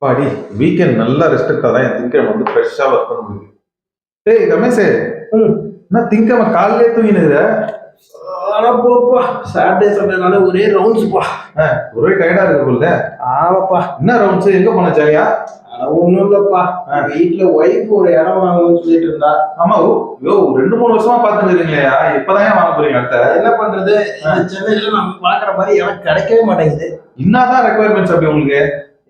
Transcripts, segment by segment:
பாடி weekend நல்லா rest எடுத்தாதான் என் திங்கக்கிழமை வந்து ஃப்ரெஷ்ஷா ஒர்க் பண்ண முடியும். டேய் ரமேஷ், என்ன திங்கக்கிழமை காலையிலே தூங்கினுக்குற? ஆனா போப்பா, சாட்டர்டே சண்டேனால ஒரே ரவுண்ட்ஸ்ப்பா. ஒரே டயர்டா இருக்கு போல. ஆமாப்பா. என்ன ரவுண்ட்ஸ்? எங்க போன ஜாலியா? ஒண்ணும் இல்லப்பா, வீட்டுல ஒய்ஃப் ஒரு இடம் வாங்கணும்னு சொல்லிட்டு இருந்தா. ஆமா, யோ 2-3 வருஷமா பாத்துட்டு இருக்கீங்களா? இப்பதான் வாங்க போறீங்க? அடுத்த என்ன பண்றது, சென்னையில நம்ம பாக்குற மாதிரி எனக்கு கிடைக்கவே மாட்டேங்குது. என்னதான் ரெக்குவயர்மெண்ட்ஸ் அப்படி உங்களுக்கு?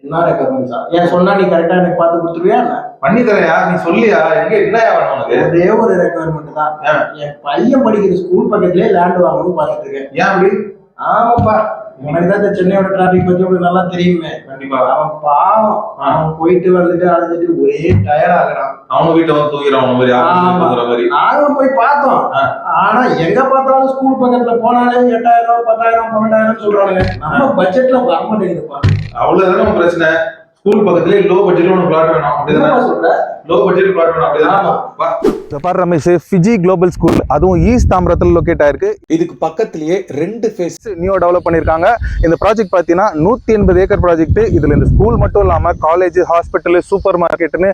என்ன ரெக்குவயர்மெண்ட்ஸா? ஏன் சொன்னா நீ கரெக்டா எனக்கு பார்த்து கொடுத்துருவியா? பண்ணி தரையா? நீ சொல்லியா? எங்க என்னயா வேணும் உனக்கு? ஒரே ஒரு ரெக்குவயர்மெண்ட் தான். என் பையன் படிக்கிற ஸ்கூல் பக்கத்துலயே லேண்ட் வாங்கணும்னு பாத்துட்டு இருக்கேன். ஏன் அப்படி? ஆமாப்பா, உனக்குதான் இந்த சென்னையோட டிராபிக் பத்தி உங்களுக்கு நல்லா தெரியுமே. கண்டிப்பா. அவன் பாவம், அவன் போயிட்டு வந்துட்டு அழுதுட்டு ஒரே டயர்ட் ஆகுறான். அவனு வீட்டுல வந்து தூங்கிறான் மாதிரி. நாங்களும் போய் பார்த்தோம். ஆனா எங்க பார்த்தாலும் ஸ்கூல் பக்கத்துல போனாலே 8000, 10,000, 12,000 சொல்றாங்க. நம்ம பட்ஜெட்ல வர மாட்டேங்குதுப்பா. அவ்வளவுதானே பிரச்சனை. ஸ்கூல் பக்கத்துலயே லோ பட்ஜெட்ல உனக்கு பிளாட் வேணும் அப்படிதான் சொல்ற. லோ பட்ஜெட் பிளாட் வேணும் அப்படிதான். பாரு ரமேஷ், ஃபிஜி குளோபல் ஸ்கூல், அதுவும் ஈஸ்ட் தாம்பரத்தில் லொக்கேட் ஆயிருக்கு. இதுக்கு பக்கத்திலேயே 2 ஃபேஸ் நியூ டெவலப் பண்ணியிருக்காங்க. இந்த ப்ராஜெக்ட் பார்த்தீங்கன்னா 180 ஏக்கர் ப்ராஜெக்ட். இதில் இந்த ஸ்கூல் மட்டும் இல்லாமல் காலேஜ், ஹாஸ்பிட்டலு, சூப்பர் மார்க்கெட்டுன்னு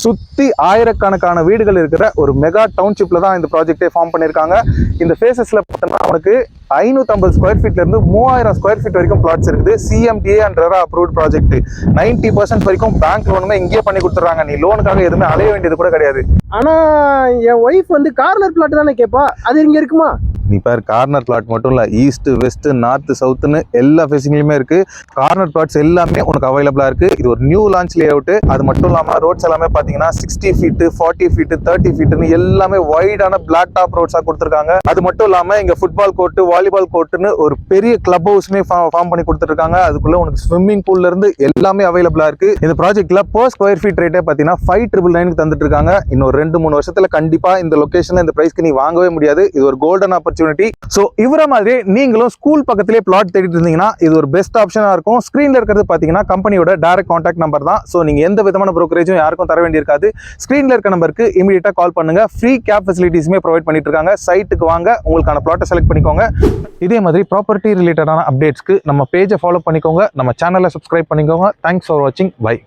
சுற்றி ஆயிரக்கணக்கான வீடுகள் இருக்கிற ஒரு மெகா டவுன்ஷிப்பில் தான் இந்த ப்ராஜெக்டே ஃபார்ம் பண்ணியிருக்காங்க. இந்த ஃபேஸஸில் பார்த்தோம்னா அவனுக்கு 550 ஸ்கொயர் ஃபீட்லேருந்து 3000 ஸ்கொயர் ஃபீட் வரைக்கும் பிளாட்ஸ் இருக்குது. CMDA and RERA approved project. 90% வரைக்கும் பேங்க் லோனுமே இங்கேயே பண்ணி கொடுத்துட்றாங்க. நீ லோனுக்காக எதுவுமே அலைய வேண்டியது கூட கிடையாது. ஆனா என் ஒய்ஃப் வந்து கார்னர் பிளாட் தானே கேட்பா, அது இங்க இருக்குமா? நீ பேர் கார்னர் பிளாட் மட்டும் இல்லை, ஈஸ்ட், வெஸ்ட், நார்த், சவுத்துன்னு எல்லா ஃபேஸிங்லையுமே இருக்குது. கார்னர் பிளாட்ஸ் எல்லாமே உனக்கு அவைலபிளாக இருக்குது. இது ஒரு நியூ லான்ச் லே அவுட்டு. அது மட்டும் இல்லாமல் ரோட்ஸ் எல்லாமே பார்த்தீங்கன்னா 60 ஃபீட்டு, 40 ஃபீட்டு, 30 ஃபீட்டுன்னு எல்லாமே வைடான பிளாக் டாப் ரோட்ஸாக கொடுத்துருக்காங்க. அது மட்டும் இல்லாமல் இங்கே ஃபுட்பால் கோர்ட்டு, வாலிபால் கோர்ட்டுன்னு ஒரு பெரிய கிளப் ஹவுஸ்மே ஃபார்ம் பண்ணி கொடுத்துருக்காங்க. அதுக்குள்ளே உனக்கு ஸ்விம்மிங் பூல்லேருந்து எல்லாமே அவைலபிளாக இருக்குது. இந்த ப்ராஜெக்ட்டில் பர் ஸ்கொயர் ஃபீட் ரேட்டே பார்த்தீங்கன்னா 5,999 தந்துட்டு இருக்காங்க. இன்னும் 2-3 வருஷத்தில் கண்டிப்பாக இந்த லொக்கேஷனில் இந்த ப்ரைஸ்க்கு நீ வாங்கவே முடியாது. இது ஒரு கோல்டன் ஆப்பர்ச்சுனிட்டி. சோ இவர மாதிரி நீங்களும் ஸ்கூல் பக்கத்திலே பிளாட் தேடிட்டு இருந்தீங்கன்னா இது ஒரு பெஸ்ட் ஆப்ஷனா இருக்கும். ஸ்கிரீன்ல இருக்கிறது பாத்தீங்கன்னா கம்பெனியோட டைரக்ட் கான்டாக்ட் நம்பர் தான். சோ நீங்க எந்த விதமான புரோக்கரேஜும் யாருக்கும் தர வேண்டியிருக்காது. ஸ்கிரீன்ல இருக்க நம்பருக்கு இமீடியட்டா கால் பண்ணுங்க. ஃப்ரீ கேப் ஃபெசிலிட்டிஸுமே ப்ரொவைட் பண்ணிட்டு இருக்காங்க. சைட்டுக்கு வாங்க, உங்களுக்கான பிளாட்டை செலக்ட் பண்ணிக்கோங்க. இதே மாதிரி ப்ராப்பர்ட்டி ரிலேட்டடான அப்டேட்ஸ்க்கு நம்ம பேஜை ஃபாலோ பண்ணிக்கோங்க, நம்ம சேனலை சப்ஸ்கிரைப் பண்ணிக்கோங்க. தேங்க்ஸ் ஃபார் வாட்சிங். பை.